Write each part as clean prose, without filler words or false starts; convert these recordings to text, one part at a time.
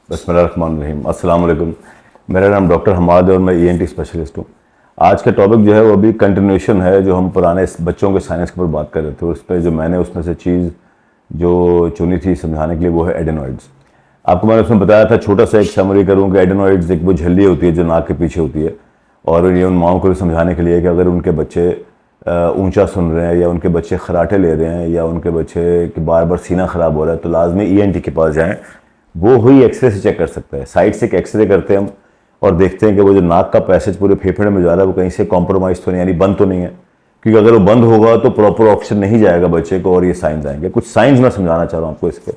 बिस्मिल्लाहिर्रहमानिर्रहीम। अस्सलाम वालेकुम। मेरा नाम डॉक्टर हमाद है और मैं ईएनटी स्पेशलिस्ट हूँ। आज का टॉपिक जो है वो अभी कंटिन्यूशन है, जो हम पुराने बच्चों के साइंस के ऊपर बात कर रहे थे। उस पर जो मैंने उसमें से चीज़ जो चुनी थी समझाने के लिए वो है एडेनॉइड्स। आपको मैंने उसमें बताया था, छोटा सा एक समरी करूँ कि एडेनॉइड्स एक वो झिल्ली होती है जो नाक के पीछे होती है, और ये उन माओं को भी समझाने के लिए कि अगर उनके बच्चे ऊंचा सुन रहे हैं या उनके बच्चे खराटे ले रहे हैं या उनके बच्चे की बार बार सीना ख़राब हो रहा है तो लाजमी ईएनटी के पास जाएं। वो हुई एक्सरे से चेक कर सकता है। साइड से एक एक्सरे करते हैं हम और देखते हैं कि वो जो नाक का पैसेज पूरे फेफड़े में जा रहा है वो कहीं से कॉम्प्रोमाइज़ तो नहीं, यानी बंद तो नहीं है, क्योंकि अगर वो बंद होगा तो प्रॉपर ऑक्सीजन नहीं जाएगा बच्चे को और ये साइंस आएंगे। कुछ साइंस मैं समझाना चाह रहा हूँ आपको इसके।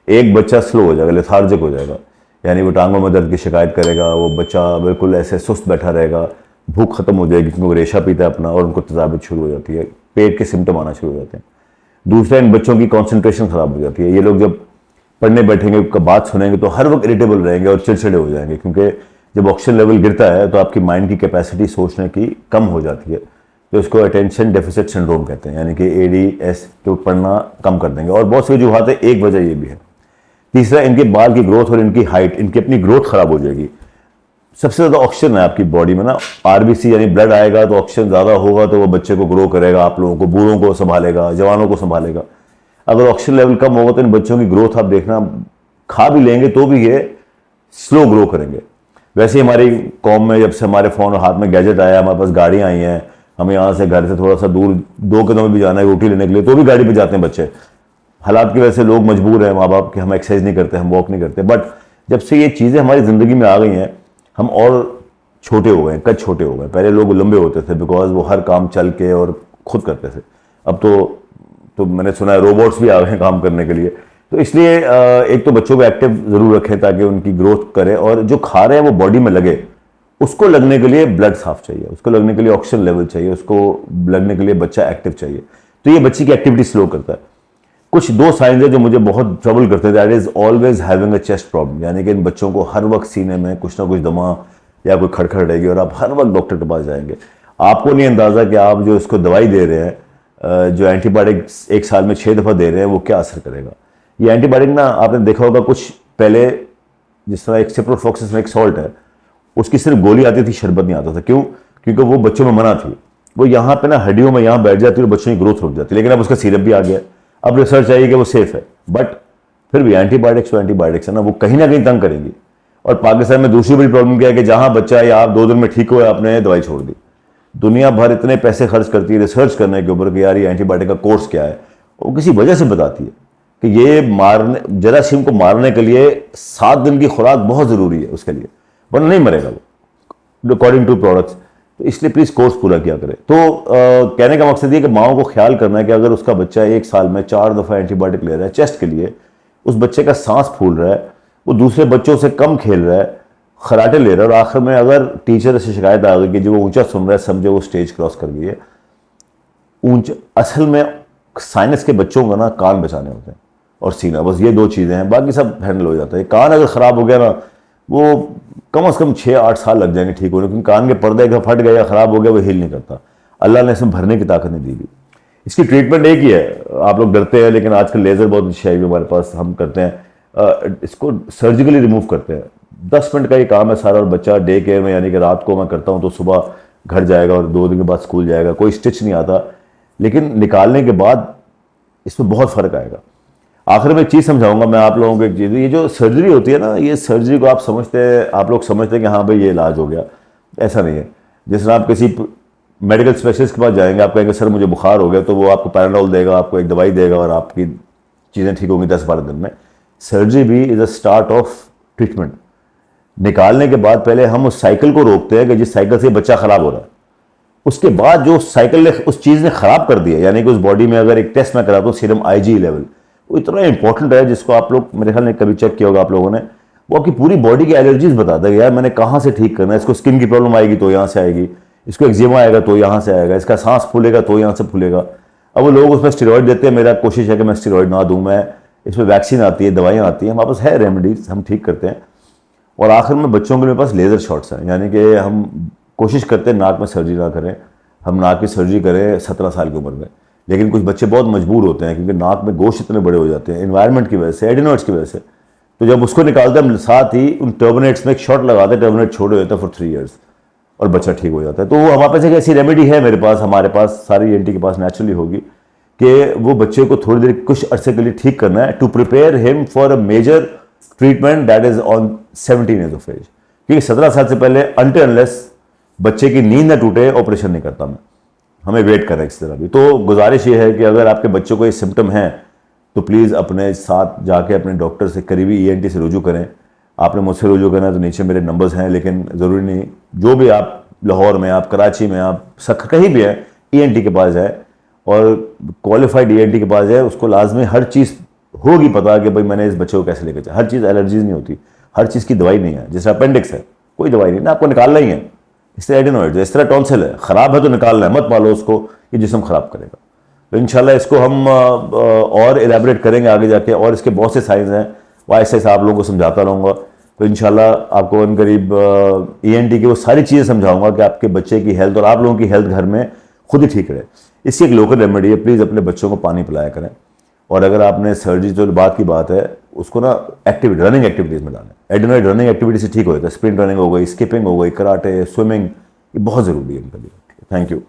एक बच्चा स्लो हो जाएगा, लेथार्जिक हो जाएगा, यानी वो टांगों में दर्द की शिकायत करेगा, वो बच्चा बिल्कुल ऐसे सुस्त बैठा रहेगा, भूख खत्म हो जाएगी क्योंकि वो रेशा पीता है अपना और उनको तजाबियत शुरू हो जाती है, पेट के सिम्टम आना शुरू हो जाते हैं। दूसरा, इन बच्चों की कॉन्सेंट्रेशन खराब हो जाती है। ये लोग जब पढ़ने बैठेंगे, बात सुनेंगे तो हर वक्त इरिटेबल रहेंगे और चिड़चिड़े हो जाएंगे, क्योंकि जब ऑक्सीजन लेवल गिरता है तो आपकी माइंड की कैपेसिटी सोचने की कम हो जाती है। तो इसको अटेंशन डेफिसिट सिंड्रोम कहते हैं, यानी कि एडीएस तो पढ़ना कम कर देंगे। और बहुत सी वजूहत है, एक वजह ये भी है। तीसरा, इनके बाल की ग्रोथ और इनकी हाइट, इनकी अपनी ग्रोथ खराब हो जाएगी। सबसे ज़्यादा ऑक्सीजन है आपकी बॉडी में ना, आरबीसी यानी ब्लड आएगा तो ऑक्सीजन ज़्यादा होगा तो वो बच्चे को ग्रो करेगा, आप लोगों को, बूढ़ों को संभालेगा, जवानों को संभालेगा। अगर ऑक्सीजन लेवल कम होगा तो इन बच्चों की ग्रोथ आप देखना, खा भी लेंगे तो भी ये स्लो ग्रो करेंगे। वैसे ही हमारी कौम में जब से हमारे फ़ोन और हाथ में गैजेट आया, हमारे पास गाड़ियाँ आई हैं, हमें यहाँ से घर से थोड़ा सा दूर 2 कदम में भी जाना है रोटी लेने के लिए तो भी गाड़ी पे जाते हैं बच्चे। हालात की वजह से लोग मजबूर हैं, माँ बाप, कि हम एक्सरसाइज नहीं करते, हम वॉक नहीं करते। बट जब से ये चीज़ें हमारी ज़िंदगी में आ गई हैं, हम और छोटे हो गए, कद छोटे हो गए। पहले लोग लंबे होते थे बिकॉज वो हर काम चल के और खुद करते थे। अब तो मैंने सुना है रोबोट्स भी आ गए हैं काम करने के लिए। तो इसलिए एक तो बच्चों को एक्टिव ज़रूर रखें ताकि उनकी ग्रोथ करे, और जो खा रहे हैं वो बॉडी में लगे। उसको लगने के लिए ब्लड साफ चाहिए, उसको लगने के लिए ऑक्सीजन लेवल चाहिए, उसको लगने के लिए बच्चा एक्टिव चाहिए। तो ये बच्चे की एक्टिविटी स्लो करता है। कुछ 2 साइंस है जो मुझे बहुत ट्रबल करते हैं, that is always having a chest problem, यानी कि इन बच्चों को हर वक्त सीने में कुछ ना कुछ दमा या कोई खड़खड़ रहेगी और आप हर वक्त डॉक्टर के पास जाएंगे। आपको नहीं अंदाज़ा कि आप जो इसको दवाई दे रहे हैं, जो एंटीबायोटिक्स 1 साल में 6 दफ़ा दे रहे हैं, वो क्या असर करेगा। ये एंटीबायोटिक ना, आपने देखा होगा कुछ पहले, जिस तरह एक सिप्रोफ्लॉक्सिसिन एक सॉल्ट है, उसकी सिर्फ गोली आती थी, शरबत नहीं आता था। क्यों? क्योंकि वो बच्चों में मना थी। वो यहाँ पे ना हड्डियों में यहाँ बैठ जाती है और बच्चों की ग्रोथ रुक जाती है। लेकिन अब उसका सिरप भी आ गया, अब रिसर्च आई कि वो सेफ है, बट फिर भी एंटीबायोटिक्स है ना, वो कहीं ना कहीं तंग करेंगी। और पाकिस्तान में दूसरी बड़ी प्रॉब्लम क्या है कि जहाँ बच्चा या आप 2 दिन में ठीक हुए, आपने दवाई छोड़ दी। दुनिया भर इतने पैसे खर्च करती है रिसर्च करने के ऊपर कि यार ये एंटीबायोटिक का कोर्स क्या है, वो किसी वजह से बताती है कि ये मारने, जरासीम को मारने के लिए 7 दिन की खुराक बहुत ज़रूरी है उसके लिए, वरना नहीं मरेगा वो, अकॉर्डिंग टू प्रोडक्ट्स। तो इसलिए प्लीज़ कोर्स पूरा किया करें। तो कहने का मकसद ये कि माओ को ख्याल करना है कि अगर उसका बच्चा 1 साल में 4 दफ़ा एंटीबायोटिक ले रहा है चेस्ट के लिए, उस बच्चे का सांस फूल रहा है, वो दूसरे बच्चों से कम खेल रहा है, खराटे ले रहा है, और आखिर में अगर टीचर से शिकायत आ गई कि जो वो ऊंचा सुन रहा है, समझे वो स्टेज क्रॉस कर गई है। असल में साइनस के बच्चों का ना कान बचाने होते हैं और सीना, बस ये 2 चीज़ें हैं, बाकी सब हैंडल हो जाता है। कान अगर ख़राब हो गया ना, वो कम से कम 6-8 साल लग जाएंगे ठीक होने, क्योंकि कान के पर्दे एक फट गया या ख़राब हो गया, वो हील नहीं करता। अल्लाह ने इसमें भरने की ताकत नहीं दी हुई। इसकी ट्रीटमेंट एक ही है। आप लोग डरते हैं, लेकिन आजकल लेज़र बहुत अच्छी आई हुई हमारे पास, हम करते हैं, इसको सर्जिकली रिमूव करते हैं। 10 मिनट का ये काम है सारा, और बच्चा डे केयर में, यानी कि रात को मैं करता हूँ तो सुबह घर जाएगा और 2 दिन के बाद स्कूल जाएगा। कोई स्टिच नहीं आता, लेकिन निकालने के बाद इसमें बहुत फ़र्क आएगा। आखिर में एक चीज़ समझाऊंगा मैं आप लोगों को, एक चीज़, ये जो सर्जरी होती है ना, ये सर्जरी को आप लोग समझते हैं कि हाँ भाई ये इलाज हो गया। ऐसा नहीं है। जिस तरह आप किसी मेडिकल स्पेशलिस्ट के पास जाएंगे, आप कहेंगे सर मुझे बुखार हो गया, तो वो आपको पैराडोल देगा, आपको एक दवाई देगा और आपकी चीज़ें ठीक होंगी 10-12 दिन में। सर्जरी भी is a start of treatment. निकालने के बाद पहले हम उस साइकिल को रोकते हैं कि जिस साइकिल से बच्चा ख़राब हो रहा है। उसके बाद जो साइकिल ने, उस चीज़ ने ख़राब कर दिया, यानी कि उस बॉडी में अगर एक टेस्ट मैं करा तो सीरम आईजी लेवल, वो इतना इंपॉर्टेंट है जिसको आप लोग मेरे ख्याल में कभी चेक किया होगा आप लोगों ने। वो आपकी पूरी बॉडी की एलर्जीज बताता है कि यार मैंने कहाँ से ठीक करना है। इसको स्किन की प्रॉब्लम आएगी तो यहाँ से आएगी, इसको एक्जिमा आएगा तो यहाँ से आएगा, इसका सांस फूलेगा तो यहाँ से फूलेगा। अब वो लोग उसमें स्टेरॉइड देते हैं, मेरा कोशिश है कि मैं स्टेरॉइड ना दूँ। मैं इसमें वैक्सीन आती है, दवाइयाँ आती हैं, हमारे पास है रेमेडीज, हम ठीक करते हैं। और आखिर में बच्चों के मेरे पास लेज़र शॉट्स हैं, यानी कि हम कोशिश करते हैं नाक में सर्जरी ना करें। हम नाक की सर्जरी करें 17 साल की उम्र में, लेकिन कुछ बच्चे बहुत मजबूर होते हैं क्योंकि नाक में गोश्त इतने बड़े हो जाते हैं एनवायरनमेंट की वजह से, एडिनॉइड्स की वजह से, तो जब उसको निकालते हम साथ ही उन टर्मिनेट्स में एक शॉट लगाते, टर्मिनेट छोड़े होता है फॉर 3 years और बच्चा ठीक हो जाता है। तो वो हमारे पास एक ऐसी रेमेडी है, मेरे पास, हमारे पास, सारी ENT के पास नेचुरली होगी कि वो बच्चे को थोड़ी देर कुछ अरसे के लिए ठीक करना है, to prepare him for a major treatment that is on 17 years of age. क्योंकि 17 साल से पहले अनटिल अनलेस बच्चे की नींद न टूटे ऑपरेशन नहीं करता मैं, हमें वेट करें इस तरह भी। तो गुजारिश ये है कि अगर आपके बच्चों को ये सिम्टम हैं तो प्लीज़ अपने साथ जाके अपने डॉक्टर से, करीबी ENT से रुजू करें। आपने मुझसे रुजू करना है तो नीचे मेरे नंबर्स हैं, लेकिन ज़रूरी नहीं, जो भी आप लाहौर में, आप कराची में, आप कहीं भी हैं, ENT के पास जाए और क्वालिफाइड ENT के पास जाए। उसको लाजमी हर चीज़ होगी पता कि भाई मैंने इस बच्चे को कैसे लेकर जाए। हर चीज़ एलर्जीज नहीं होती, हर चीज़ की दवाई नहीं है। जैसे अपेंडिक्स है, कोई दवाई नहीं ना, आपको निकालना ही है। इस तरह एडिनोइड, इस तरह टॉन्सिल है, ख़राब है तो निकालना है, मत पालो उसको, ये जिस्म ख़राब करेगा। तो इंशाल्लाह इसको हम और एलैबोरेट करेंगे आगे जाके, और इसके बहुत से साइंस हैं, वो ऐसे ऐसे आप लोगों को समझाता रहूँगा। तो इंशाल्लाह आपको इन करीब ENT की वो सारी चीज़ें समझाऊंगा कि आपके बच्चे की हेल्थ और आप लोगों की हेल्थ घर में खुद ही ठीक रहे। इसकी एक लोकल रेमेडी है, प्लीज़ अपने बच्चों को पानी पिलाया करें। और अगर आपने सर्जरी, जो बात की बात है, उसको ना एक्टिविटी, रनिंग एक्टिविटीज़ में डालें। एडिनोइड रनिंग एक्टिविटी से ठीक हो जाता है, स्प्रिंट रनिंग हो गई, स्किपिंग हो गई, कराटे, स्विमिंग, ये बहुत ज़रूरी है इनके लिए। Thank you.